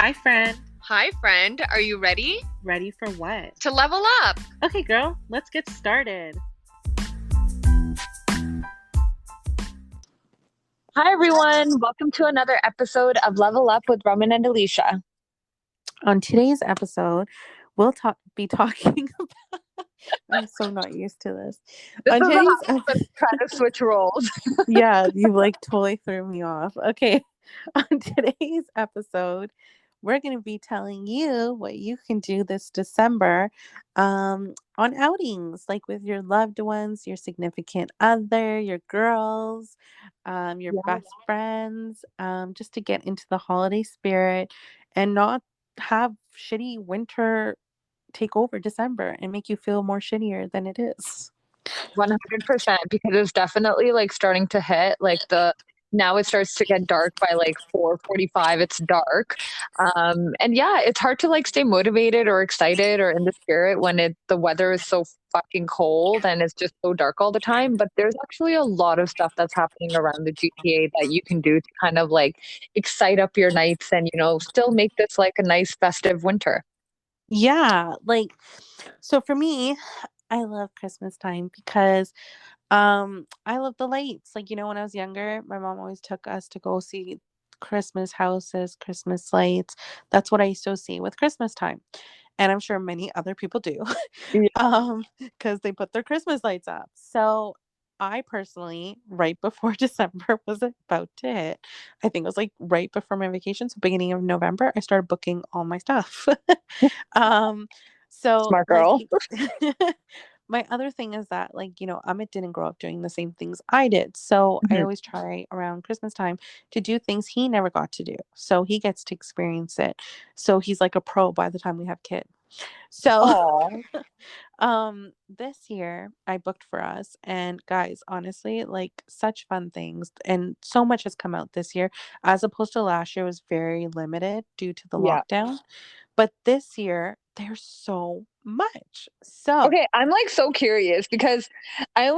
Hi, friend. Hi, friend. Are you ready Ready for what? to level up? Okay, girl, let's get started. Hi, everyone. Welcome to another episode of Level Up with Raman and Alysha. On today's episode, be talking about. I'm so not used to this. This On is today's, a house that's trying to switch roles. yeah, you like totally threw me off. Okay, on today's episode, we're going to be telling you what you can do this December on outings, like with your loved ones, your significant other, your girls, your Yeah. best friends, just to get into the holiday spirit and not have shitty winter take over December and make you feel more shittier than it is. 100%, because it's definitely like starting to hit like now it starts to get dark by like 4:45. It's dark. And yeah, it's hard to like stay motivated or excited or in the spirit when the weather is so fucking cold and it's just so dark all the time. But there's actually a lot of stuff that's happening around the GTA that you can do to kind of like excite up your nights and, still make this like a nice festive winter. Yeah, like so for me, I love Christmas time because I love the lights. Like, when I was younger, my mom always took us to go see Christmas houses, Christmas lights. That's what I associate with Christmas time. And I'm sure many other people do. Because they put their Christmas lights up. So I personally, right before December was about to hit, I think it was like right before my vacation, so beginning of November, I started booking all my stuff. um, so Smart like girl. my other thing is that Amit didn't grow up doing the same things I did. So I Mhm. always try around Christmas time to do things he never got to do. So he gets to experience it. So he's like a pro by the time we have kids. So Aw. this year I booked for us, and guys, honestly, like such fun things, and so much has come out this year as opposed to last year was very limited due to the Yeah. lockdown. But this year there's so much. So, Okay, I'm like so curious because I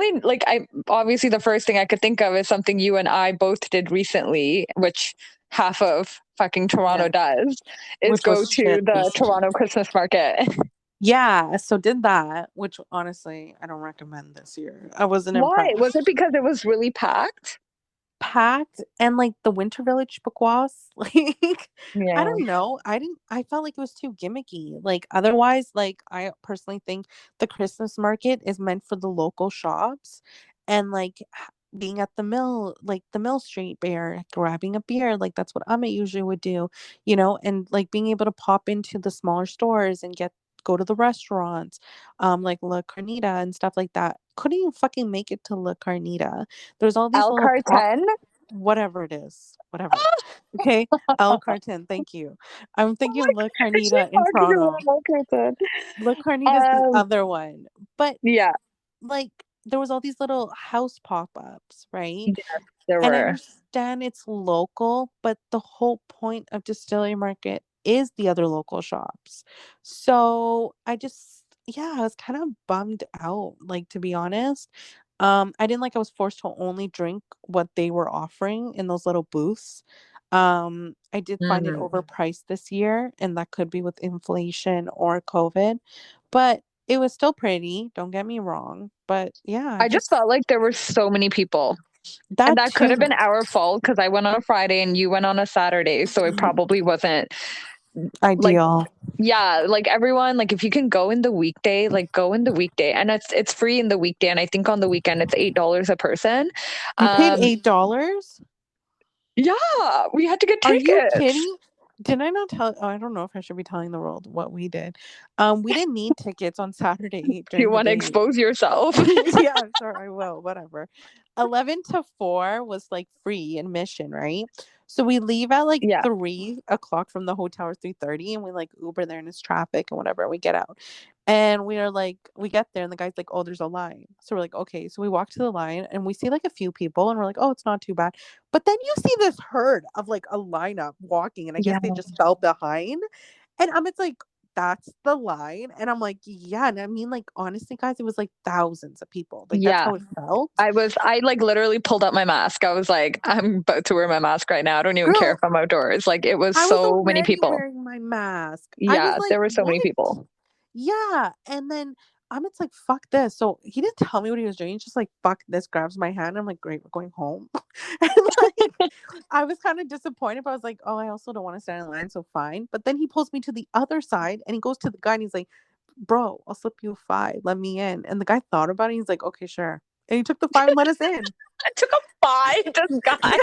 obviously the first thing I could think of is something you and I both did recently, which half of fucking yeah, Toronto does, is which go was to shit the this Toronto Christmas market. yeah, so did that, which honestly I don't recommend this year. I wasn't Why? Was it impressed. because it was really packed? Packed and like the Winter Village Pequas, like I Yeah. don't know. I felt like it was too gimmicky. Like otherwise, like I personally think the Christmas market is meant for the local shops and like being at the mill, like the Mill Street Bear, grabbing a beer, like that's what Amit usually would do, and like being able to pop into the smaller stores and go to the restaurants, like La Carnita and stuff like that. Couldn't even fucking make it to La Carnita. There's all these Al little Carten? whatever it is, whatever. Okay, El Carton. Thank you. I'm Oh thinking my La God, she Carnita in talking Toronto. about Al Carten. La Carnita's the Um, other one, but yeah, like there was all these little house pop-ups, right? yes, there And I were. understand it's local, but the whole point of Distillery Market is the other local shops. So yeah, I was kind of bummed out, like to be honest. I didn't like I was forced to only drink what they were offering in those little booths. I did find it Mhm. overpriced this year, and that could be with inflation or COVID, but it was still pretty, don't get me wrong. But yeah, I I just just felt like there were so many people. And that that could have too. been our fault because I went on a Friday and you went on a Saturday. So it probably wasn't like, Ideal. yeah, like everyone, like if you can go in the weekday, like go in the weekday. And it's free in the weekday. And I think on the weekend it's $8 a person. You paid Um, $8? yeah, we had to get Are you tickets. kidding? Did I not tell? Oh, I don't know if I should be telling the world what we did. We didn't need tickets on Saturday You during the want to day. expose yourself? Yeah, sure, I will. Whatever. 11 to 4 was like free admission, right? So we leave at like Yeah. 3 o'clock from the hotel or 3:30, and we like Uber there and it's traffic and whatever. We get out. And we are like, we get there and the guy's like, oh, there's a line. So we're like, okay. So we walk to the line and we see like a few people and we're like, oh, it's not too bad. But then you see this herd of like a lineup walking, and I guess Yeah. they just fell behind. And it's like, that's the line. And I'm like, yeah. And I mean, like, honestly, guys, it was like thousands of people. Like, that's Yeah. how it felt. I like literally pulled up my mask. I was like, I'm about to wear my mask right now. I don't even care Girl, if I'm outdoors. Like, it was I was so many already people. wearing my mask. I was Yeah, like, there were so what? many people. Yeah. And then Amit's like, fuck this. So he didn't tell me what he was doing. He's just like, fuck this, grabs my hand. I'm like, great, we're going home. And like, I was kind of disappointed, but I was like, oh, I also don't want to stand in line, so fine. But then he pulls me to the other side and he goes to the guy and he's like, bro, I'll slip you 5. Let me in. And the guy thought about it. He's like, okay, sure. And he took the 5 and let us in. I took a 5. This guy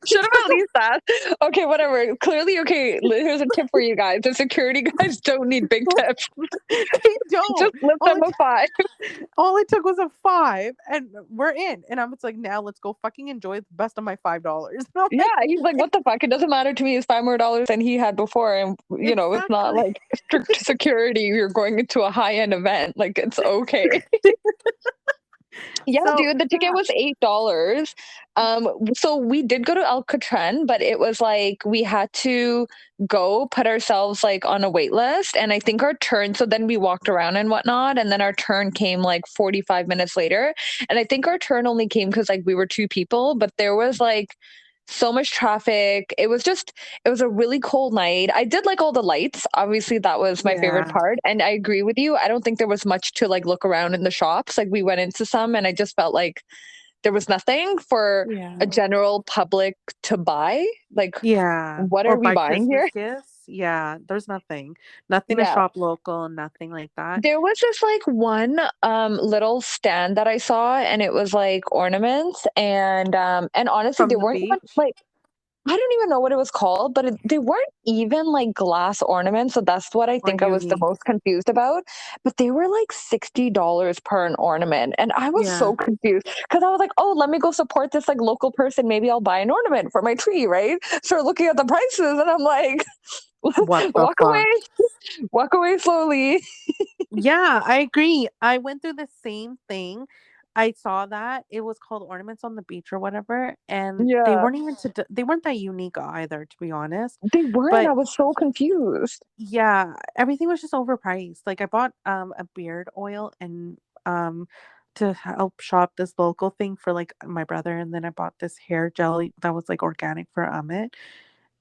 should have at least asked. Okay, whatever. Clearly, okay. Here's a tip for you guys: the security guys don't need big tips. They don't. Just lift All them it, a 5. all it took was a 5 and we're in. And I'm like, now let's go fucking enjoy the best of my $5. And I'm Yeah, like, he's like, what the fuck? It doesn't matter to me. It's $5 more than he had before, and it's not exactly. like strict security. You're going into a high end event. Like, it's okay. Yeah, So dude, the ticket yeah. was $8. So we did go to Alcatraz, but it was like we had to go put ourselves like on a wait list, and I think our turn. So then we walked around and whatnot, and then our turn came like 45 minutes later, and I think our turn only came because like we were 2 people, but there was like so much traffic. It was a really cold night. I did like all the lights. Obviously, that was my favorite Yeah. part. And I agree with you. I don't think there was much to like look around in the shops. Like we went into some and I just felt like there was nothing for a Yeah. general public to buy. Like, Yeah. what Or are we buy buying Christmas here? gifts. Yeah. There's nothing. Nothing to Yeah. shop local, nothing like that. There was this like one little stand that I saw and it was like ornaments and honestly From they the weren't even beach. like I don't even know what it was called, but they weren't even like glass ornaments. So that's what I Or think I was the unique. most confused about. But they were like $60 per an ornament. And I was Yeah. so confused because I was like, oh, let me go support this like local person. Maybe I'll buy an ornament for my tree, right? Start looking at the prices and I'm like, What the walk fuck? walk away slowly. Yeah, I agree. I went through the same thing. I saw that it was called Ornaments on the Beach or whatever, and they Yeah, weren't even they weren't that unique either, to be honest. they weren't. I But was so confused. yeah, everything was just overpriced. Like I bought a beard oil and to help shop this local thing for like my brother, and then I bought this hair jelly that was like organic for Amit.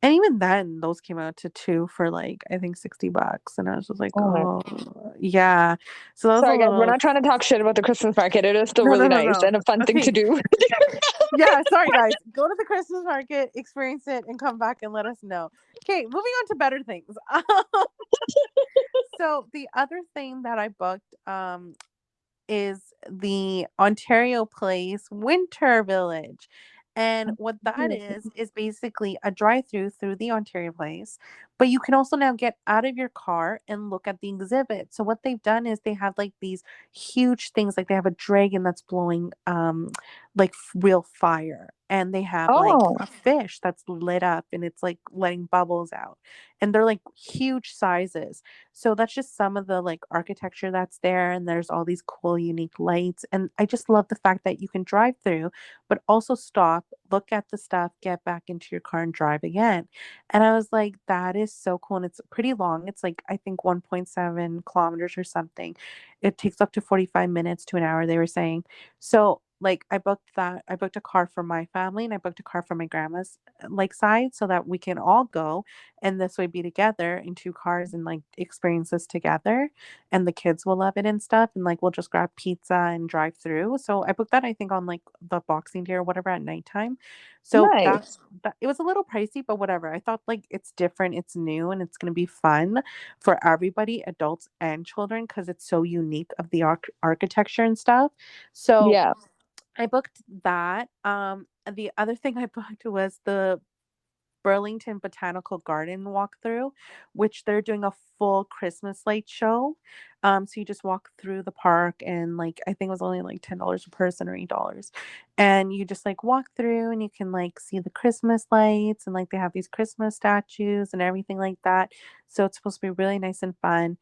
And even then, those came out to 2 for like I think $60, and I was just like, Oh my. oh yeah. So that was a Sorry, guys. We're little not trying to talk shit about the Christmas market. It is still no, really no, no, nice no. and a fun thing to Okay, do. yeah. Sorry, guys. Go to the Christmas market, experience it, and come back and let us know. Okay, moving on to better things. So the other thing that I booked is the Ontario Place Winter Village. And what that is basically a drive through the Ontario Place, but you can also now get out of your car and look at the exhibit. So what they've done is they have like these huge things, like they have a dragon that's blowing like real fire, and they have like Oh. a fish that's lit up and it's like letting bubbles out. And they're like huge sizes. So that's just some of the like architecture that's there, and there's all these cool unique lights, and I just love the fact that you can drive through but also stop, look at the stuff, get back into your car and drive again. And I was like, that is so cool. And it's pretty long. It's like I think 1.7 kilometers or something. It takes up to 45 minutes to an hour, they were saying. So like I booked a car for my family and I booked a car for my grandma's like side so that we can all go and this way be together in 2 cars and like experience this together, and the kids will love it and stuff, and like we'll just grab pizza and drive through. So I booked that I think on like the Boxing Day or whatever at nighttime. So Nice. that it was a little pricey, but whatever. I thought like it's different, it's new, and it's gonna be fun for everybody, adults and children, because it's so unique of the architecture and stuff. So Yeah. I booked that. The other thing I booked was the Burlington Botanical Garden walkthrough, which they're doing a full Christmas light show. So you just walk through the park, and like I think it was only like $10 a person or $8. And you just like walk through and you can like see the Christmas lights, and like they have these Christmas statues and everything like that. So it's supposed to be really nice and fun.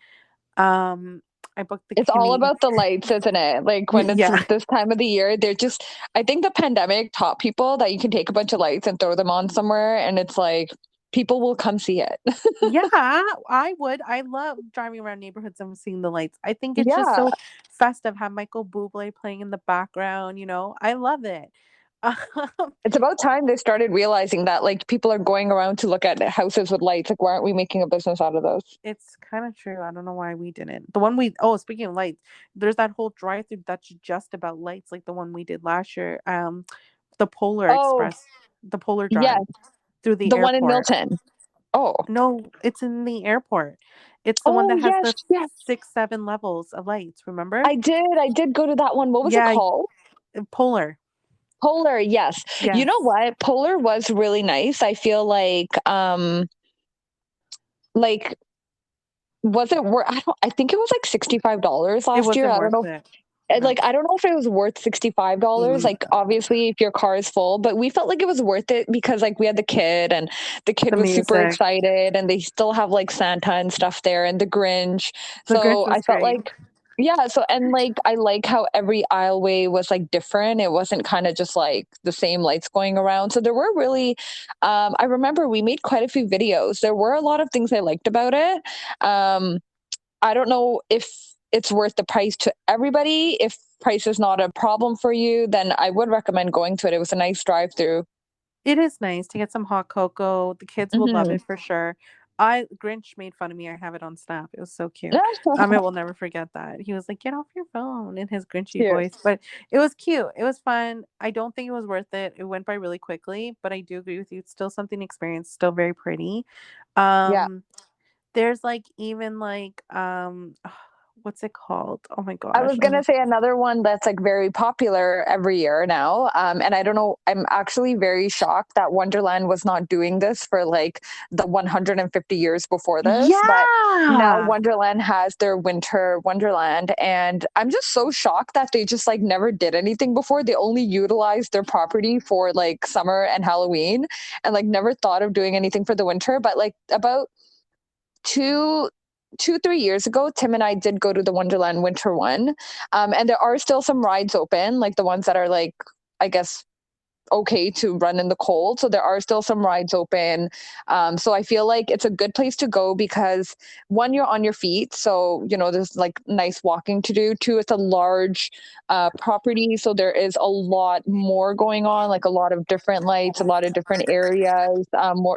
Um I booked the It's all Canadian about the lights, isn't it? Like when it's yeah. this time of the year, they're just, I think the pandemic taught people that you can take a bunch of lights and throw them on somewhere. And it's like, people will come see it. Yeah, I would. I love driving around neighborhoods and seeing the lights. I think it's just Yeah. so festive. Have Michael Bublé playing in the background, I love it. Um, It's about time they started realizing that like people are going around to look at houses with lights. Like, why aren't we making a business out of those? it's kind of true. I don't know why we didn't. Speaking of lights, there's that whole drive-through that's just about lights, like the one we did last year. The Polar Oh, Express, the Polar yes, Drive through the the one in airport. Milton. Oh, No, it's in the airport. It's the one oh that has yes, the yes. 6, 7 levels of lights, remember? I did go to that one. What was it Yeah, called? Polar. Polar, yes. You Yes. know what? Polar was really nice. I feel like was it worth I think it was like $65 It last year. wasn't I don't worth know. it. And, No. like, I don't know if it was worth $65. Mm, Like, obviously, if your car is full, but we felt like it was worth it because, like, we had the kid and the kid the was super music. excited and they still have, like, Santa and stuff there and the Grinch. The Grinch So I was felt great. like, yeah. So, and like, I like how every aisleway was like different. It wasn't kind of just like the same lights going around. So there were really, I remember we made quite a few videos. There were a lot of things I liked about it. Um, I don't know if it's worth the price to everybody. If price is not a problem for you, then I would recommend going to it. It was a nice drive through. It is nice to get some hot cocoa. The kids will love Hmm. it for sure. Grinch made fun of me. I have it on Snap. It was so cute. I will never forget that. He was like, "Get off your phone" in his Grinchy Cute. voice, but it was cute. It was fun. I don't think it was worth it. It went by really quickly, but I do agree with you. It's still something to experience. Still very pretty. Yeah. Um, there's like even like what's it called? Oh my I was gosh. gonna say another one that's like very popular every year now. And I don't know, I'm actually very shocked that Wonderland was not doing this for like the 150 years before this. But now Yeah. Wonderland has their winter Wonderland. And I'm just so shocked that they just like never did anything before. They only utilized their property for like summer and Halloween and like never thought of doing anything for the winter. But like about two 3 years ago, Tim and I did go to the Wonderland winter one. And there are still some rides open, like the ones that are like, I guess, okay to run in the cold. So there are still some rides open. So I feel like it's a good place to go because one, you're on your feet. So, there's like nice walking to do. Two, it's a large property. So there is a lot more going on, like a lot of different lights, a lot of different areas,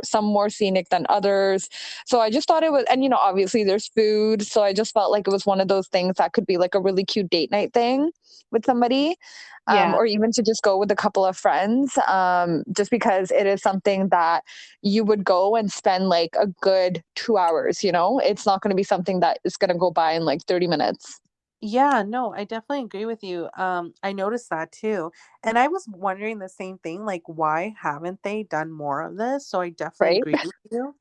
some more scenic than others. So I just thought it was, and obviously there's food. So I just felt like it was one of those things that could be like a really cute date night thing with somebody, Yeah. or even to just go with a couple of friends, just because it is something that you would go and spend like a good 2 hours. It's not going to be something that is going to go by in like 30 minutes, Yeah, no, I definitely agree with you. I noticed that too. And I was wondering the same thing, like why haven't they done more of this? So I definitely right? agree with you.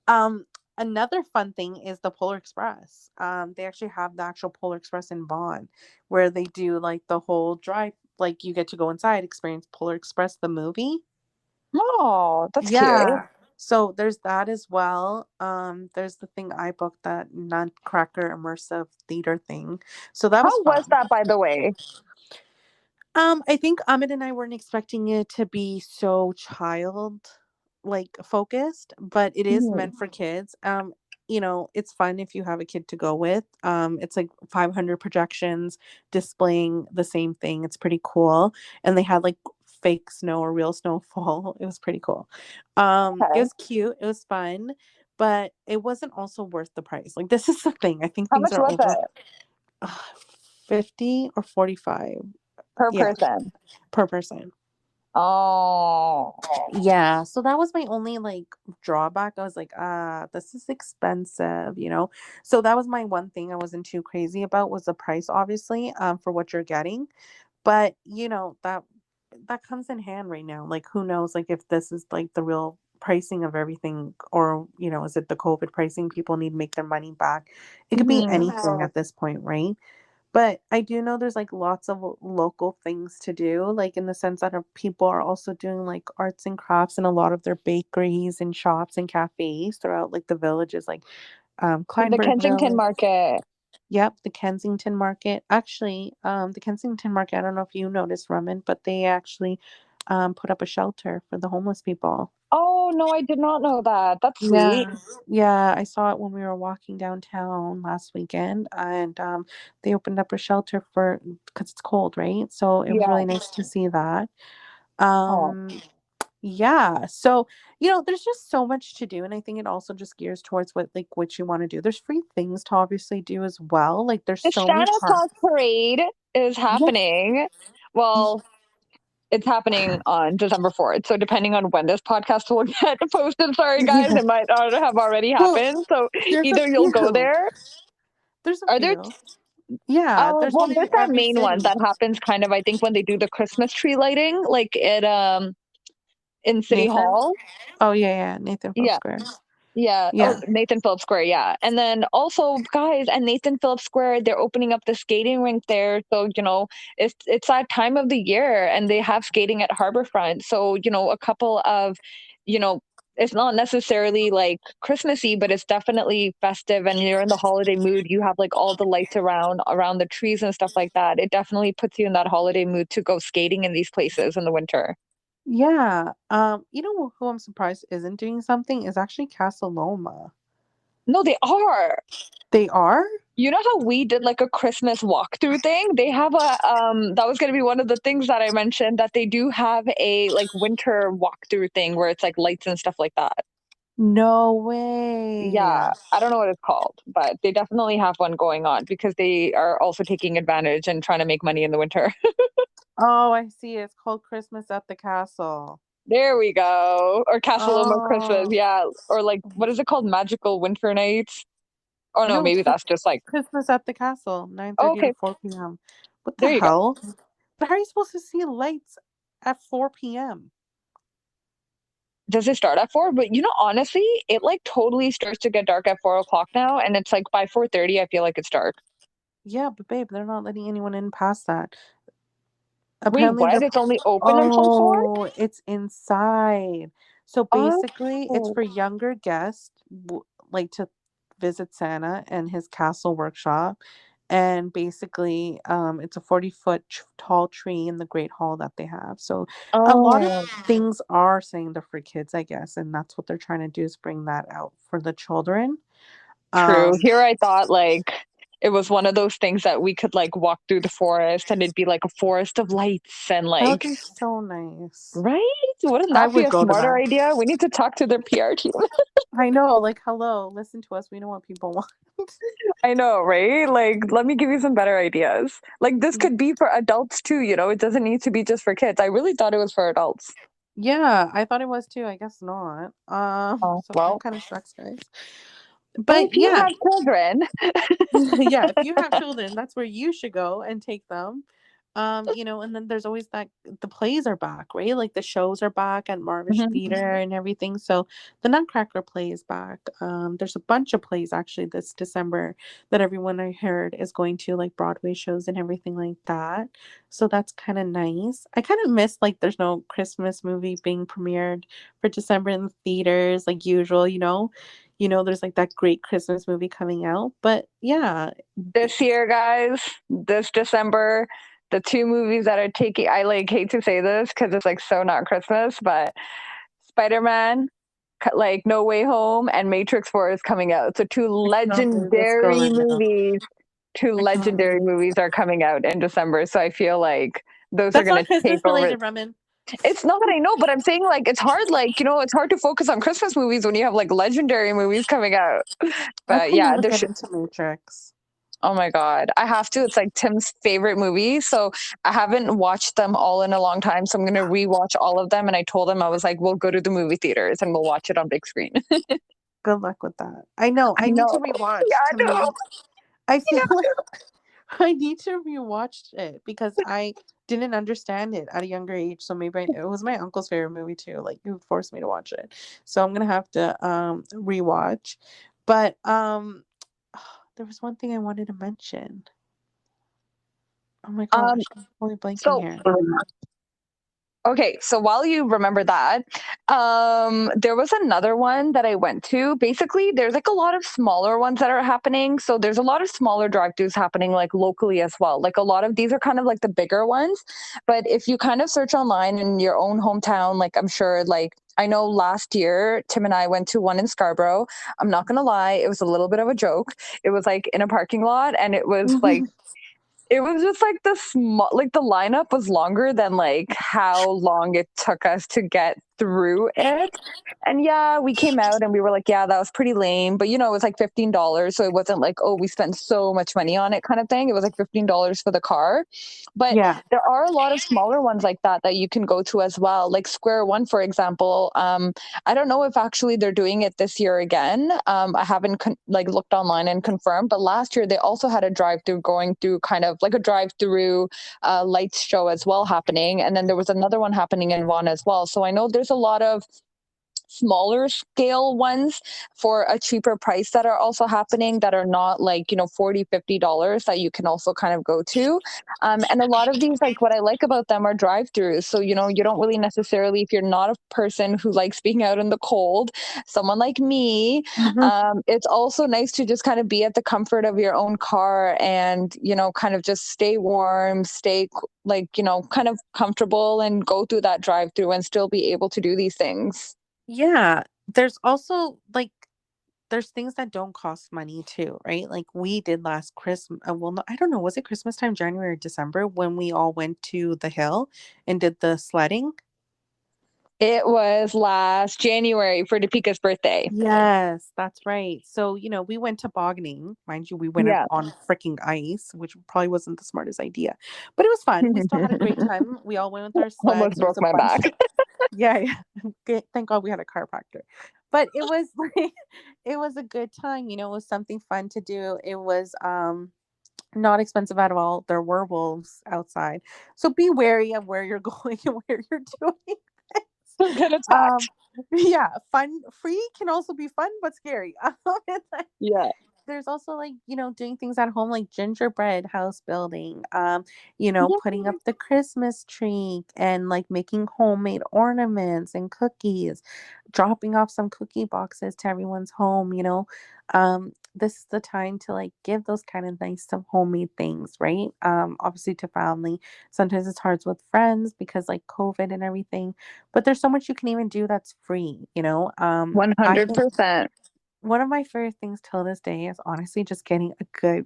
Um, Another fun thing is the Polar Express. They actually have the actual Polar Express in Vaughan where they do like the whole drive, like you get to go inside, experience Polar Express the movie. Oh, that's cute. Yeah. So there's that as well. There's the thing I booked, that Nutcracker immersive theater thing. So that was How was fun. that, by the way? I think Ahmed and I weren't expecting it to be so like focused, but it is Mhm. meant for kids. It's fun if you have a kid to go with. It's like 500 projections displaying the same thing. It's pretty cool. And they had like fake snow or real snowfall. It was pretty cool. It Okay. was cute. It was fun, but it wasn't also worth the price. Like this is the thing. I think How things much are was over it 50 or 45. per Yeah, person? per person. Oh, Yeah, so that was my only like drawback. I was like, this is expensive. So that was my one thing I wasn't too crazy about, was the price, obviously, for what you're getting. But that comes in hand right now. Like who knows like if this is like the real pricing of everything, or is it the COVID pricing? People need to make their money back. It could be mhm. anything at this point, right? But I do know there's like lots of local things to do, like in the sense that people are also doing like arts and crafts in a lot of their bakeries and shops and cafes throughout like the villages, like The Kleinberg Kensington Village. Market. Yep, the Kensington Market. Actually, the Kensington Market, I don't know if you noticed, Raman, but they actually put up a shelter for the homeless people. Oh, no, I did not know that. That's sweet. Yeah. Yeah, I saw it when we were walking downtown last weekend, and they opened up a shelter for because it's cold, right? So it was Yeah. really nice to see that. Oh, Um, yeah. So, there's just so much to do, and I think it also just gears towards what you want to do. There's free things to obviously do as well. Like there's the so many Santa Claus parks. parade is Yeah. happening. Well, it's happening on December 4th. So depending on when this podcast will get posted, sorry guys, Yeah. it might not have already Well, happened. So there's a either you'll go few. there. There's a Are there few. Yeah, there's well, one there's in that every main one city. that happens kind of, I think, when they do the Christmas tree lighting, like it in City Nathan? Hall. Oh yeah, Nathan Phillips Yeah. Square. Yeah. Oh, Yeah. Nathan Phillips Square. Yeah. And then also, guys, at Nathan Phillips Square, they're opening up the skating rink there. So, it's that time of the year and they have skating at Harborfront. So, a couple of, you know, it's not necessarily like Christmassy, but it's definitely festive and you're in the holiday mood. You have like all the lights around the trees and stuff like that. It definitely puts you in that holiday mood to go skating in these places in the winter. Yeah. You know who I'm surprised isn't doing something is actually Casa Loma. No, they are. They are? You know how we did like a Christmas walkthrough thing? They have that was going to be one of the things that I mentioned, that they do have a like winter walkthrough thing where it's like lights and stuff like that. No way. Yeah, I don't know what it's called, but they definitely have one going on because they are also taking advantage and trying to make money in the winter. Oh, I see. It's called Christmas at the Castle. There we go. Or Casaloma Christmas, Oh. yeah. Or like what is it called? Magical Winter Nights? Oh no, No, it's maybe that's just like, Christmas at the Castle, oh, 9:30 to okay, 4 p.m. What the there you go. hell? But how are you supposed to see lights at 4 p.m.? Does it start at 4? But honestly, it like totally starts to get dark at 4 o'clock now, and it's like by 4:30, I feel like it's dark. Yeah, but babe, they're not letting anyone in past that. Wait, Apparently what? they're It's only open until 4? Oh, it's inside. So basically, it's Oh, for younger guests, like to visit Santa and his castle workshop. And basically, it's a 40-foot tall tree in the Great Hall that they have. So a lot of oh, things are saying they're for kids, I guess, and that's what they're trying to do is bring that out for the children. true. Um, Here I thought like it was one of those things that we could like walk through the forest and it'd be like a forest of lights and that would like, be so nice. right? Wouldn't I that be would a go to smarter that. idea? We need to talk to their PR team. I know, like, hello, listen to us. We know what people want. I know, right? Like, let me give you some better ideas. Like, this could be for adults too, It doesn't need to be just for kids. I really thought it was for adults. Yeah, I thought it was too. I guess not. Oh, So that well. kind of sucks, guys. But But if you yeah, have children, yeah, if you have children, that's where you should go and take them. And then there's always that the plays are back, right? Like the shows are back at Marvish Mhm. Theater and everything. So the Nutcracker Play is back. There's a bunch of plays actually this December that everyone I heard is going to, like Broadway shows and everything like that. So that's kind of nice. I kind of miss like there's no Christmas movie being premiered for December in the theaters like usual, there's like that great Christmas movie coming out. But yeah, This year, guys, this December, the two movies that are taking, I like hate to say this because it's like so not Christmas, but Spider-Man, like No Way Home, and Matrix 4 is coming out. So I cannot believe it's legendary going now. movies, two I cannot legendary believe movies are coming out in December. So I feel like those are that's going not to take Christmas over. related, Raman. It's not, I know, but I'm saying like it's hard, like, it's hard to focus on Christmas movies when you have like legendary movies coming out. I But can yeah, never get into Matrix. oh my God, I have to. It's like Tim's favorite movie. So I haven't watched them all in a long time. So I'm going to rewatch all of them. And I told him, I was like, we'll go to the movie theaters and we'll watch it on big screen. Good luck with that. I know. I I need to know. rewatch Yeah, I to know. maybe. I feel Yeah. like I need to rewatch it because I didn't understand it at a younger age. So maybe it was my uncle's favorite movie too. Like he would force me to watch it. So I'm gonna have to rewatch. But there was one thing I wanted to mention. Oh my Um, gosh, I'm totally blanking so here. Okay, so while you remember that, there was another one that I went to. Basically, there's like a lot of smaller ones that are happening. So there's a lot of smaller drive-thrus happening like locally as well. Like a lot of these are kind of like the bigger ones. But if you kind of search online in your own hometown, like I'm sure like I know last year Tim and I went to one in Scarborough. I'm not gonna lie, it was a little bit of a joke. It was like in a parking lot and it was just like the small, like the lineup was longer than like how long it took us to get through it. And yeah, we came out and we were like, yeah, that was pretty lame. But you know, it was like $15. So it wasn't like, oh, we spent so much money on it kind of thing. It was like $15 for the car. But Yeah. there are a lot of smaller ones like that that you can go to as well. Like Square One, for example. I don't know if actually they're doing it this year again. I haven't like looked online and confirmed, but last year they also had a drive-through going through kind of like a drive-through lights show as well happening, and then there was another one happening in Vaughan as well. So I know there's a lot of smaller scale ones for a cheaper price that are also happening that are not like, you know, $40-50 that you can also kind of go to. And a lot of these, like what I like about them are drive-throughs. So, you know, you don't really necessarily, if you're not a person who likes being out in the cold, someone like me, Mhm. it's also nice to just kind of be at the comfort of your own car and, you know, kind of just stay warm, stay like, you know, kind of comfortable and go through that drive-through and still be able to do these things. Yeah. There's also like there's things that don't cost money too, right? Like we did last Christmas. Well, no, I don't know. Was it Christmas time, January or December, when we all went to the hill and did the sledding? It was last January for Topeka's birthday. Yes, that's right. So, you know, we went tobogganing. Mind you, we went Yeah. on freaking ice, which probably wasn't the smartest idea, but it was fun. We still had a great time. We all went with our Almost sleds. There was broke a my bunch back. of, yeah, yeah. Thank God we had a chiropractor. But it was like, it was a good time. You know, it was something fun to do. It was, not expensive at all. There were wolves outside. So be wary of where you're going and where you're doing this. Don't get Um, attacked. yeah, fun, free can also be fun, but scary. And like, Yeah. there's also like, you know, doing things at home like gingerbread house building, you know, Yeah. putting up the Christmas tree and like making homemade ornaments and cookies, dropping off some cookie boxes to everyone's home, you know. This is the time to like give those kind of nice some homemade things, right? Obviously to family. Sometimes it's hard with friends because like COVID and everything, but there's so much you can even do that's free, you know. I think 100%. one of my favorite things till this day is honestly just getting a good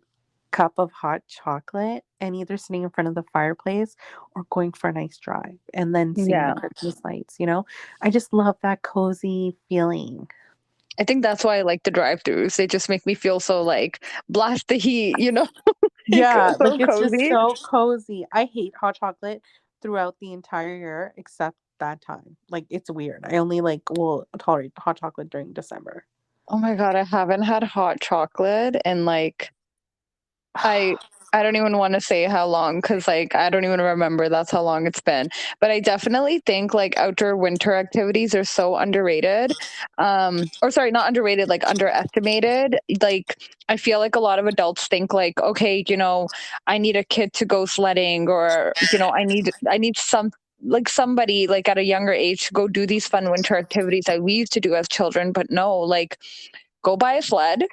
cup of hot chocolate and either sitting in front of the fireplace or going for a nice drive and then seeing the Yeah. Christmas lights, you know? I just love that cozy feeling. I think that's why I like the drive-throughs. They just make me feel so like blast the heat, you know, like Yeah, like so it's just cozy. so cozy. I hate hot chocolate throughout the entire year except that time. Like it's weird. I only like will tolerate hot chocolate during December. Oh my God, I haven't had hot chocolate and like I I don't even want to say how long because like I don't even remember that's how long it's been. But I definitely think like outdoor winter activities are so underrated. Or sorry, not underrated, like underestimated. Like I feel like a lot of adults think like, okay, you know, I need a kid to go sledding or, you know, I need some like somebody like at a younger age to go do these fun winter activities that we used to do as children. But no, like go buy a sled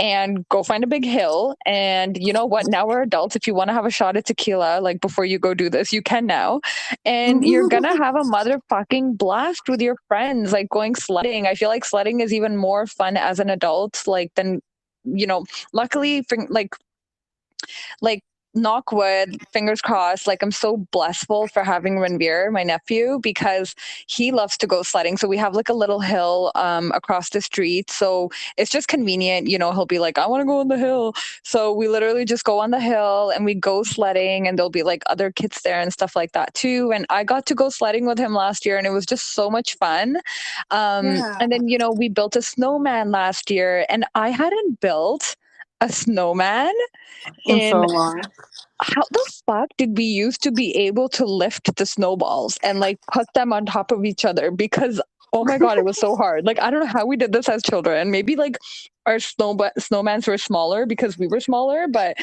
and go find a big hill. And you know what? Now we're adults. If you want to have a shot at tequila, like before you go do this, you can now. And you're gonna have a motherfucking blast with your friends, like going sledding. I feel like sledding is even more fun as an adult, like than you know. Luckily, like knock wood, fingers crossed, like I'm so blessful for having Ranveer, my nephew, because he loves to go sledding. So we have like a little hill across the street. So it's just convenient, you know, he'll be like, I want to go on the hill. So we literally just go on the hill and we go sledding and there'll be like other kids there and stuff like that too. And I got to go sledding with him last year and it was just so much fun. Yeah. And then, you know, we built a snowman last year and I hadn't built a snowman And so in long. how the fuck did we used to be able to lift the snowballs and like put them on top of each other? Because Oh my God, it was so hard. Like, I don't know how we did this as children. Maybe like our snowmans were smaller because we were smaller. But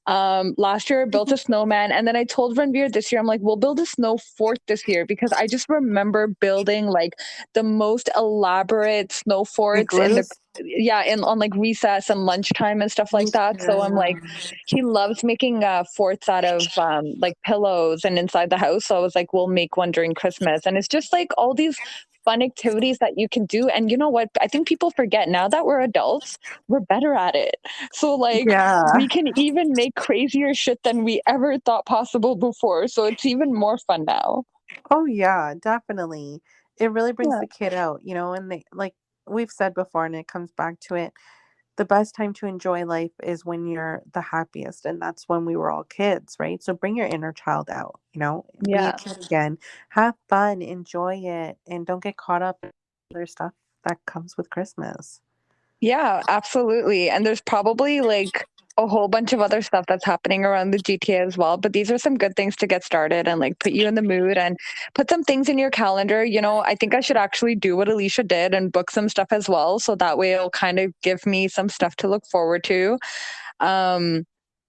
last year I built a snowman. And then I told Ranveer this year, I'm like, we'll build a snow fort this year because I just remember building like the most elaborate snow forts in the, Igloos? yeah, in on like recess and lunchtime and stuff like that. So I'm like, Yeah. he loves making forts out of like pillows and inside the house. So I was like, we'll make one during Christmas. And it's just like all these fun activities that you can do. And you know what? I think people forget now that we're adults, we're better at it. So, like, we Yeah. can even make crazier shit than we ever thought possible before. So, it's even more fun now. Oh yeah, definitely. It really brings Yeah. the kid out, and they like we've said before and it comes back to it. The best time to enjoy life is when you're the happiest, and that's when we were all kids, right? So bring your inner child out, be a Yeah. kid again. Have fun, enjoy it, and don't get caught up in other stuff that comes with Christmas. Yeah, absolutely. And there's probably like a whole bunch of other stuff that's happening around the GTA as well. But these are some good things to get started and like put you in the mood and put some things in your calendar. I think I should actually do what Alicia did and book some stuff as well. So that way it'll kind of give me some stuff to look forward to. Um,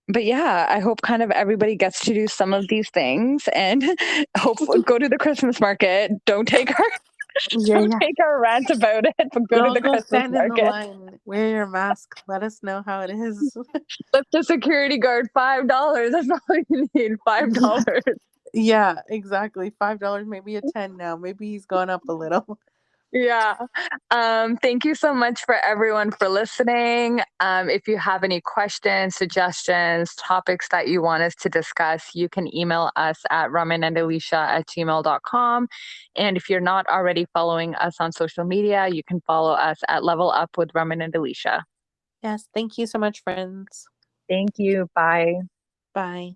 but yeah, I hope kind of everybody gets to do some of these things and hope go to the Christmas market. Don't take our Yeah, don't yeah. take our rant about it, but go to Don't the go Christmas stand in the market. line. Wear your mask. Let us know how it is. Lift the security guard $5. That's all you need. Yeah. $5. Yeah, exactly. $5, maybe a 10 now. Maybe he's gone up a little. Yeah. Thank you so much for everyone for listening. If you have any questions, suggestions, topics that you want us to discuss, you can email us at ramanandalisha@gmail.com. And if you're not already following us on social media, you can follow us at Level Up with Raman and Alicia. Yes, thank you so much, friends. Thank you. Bye. Bye.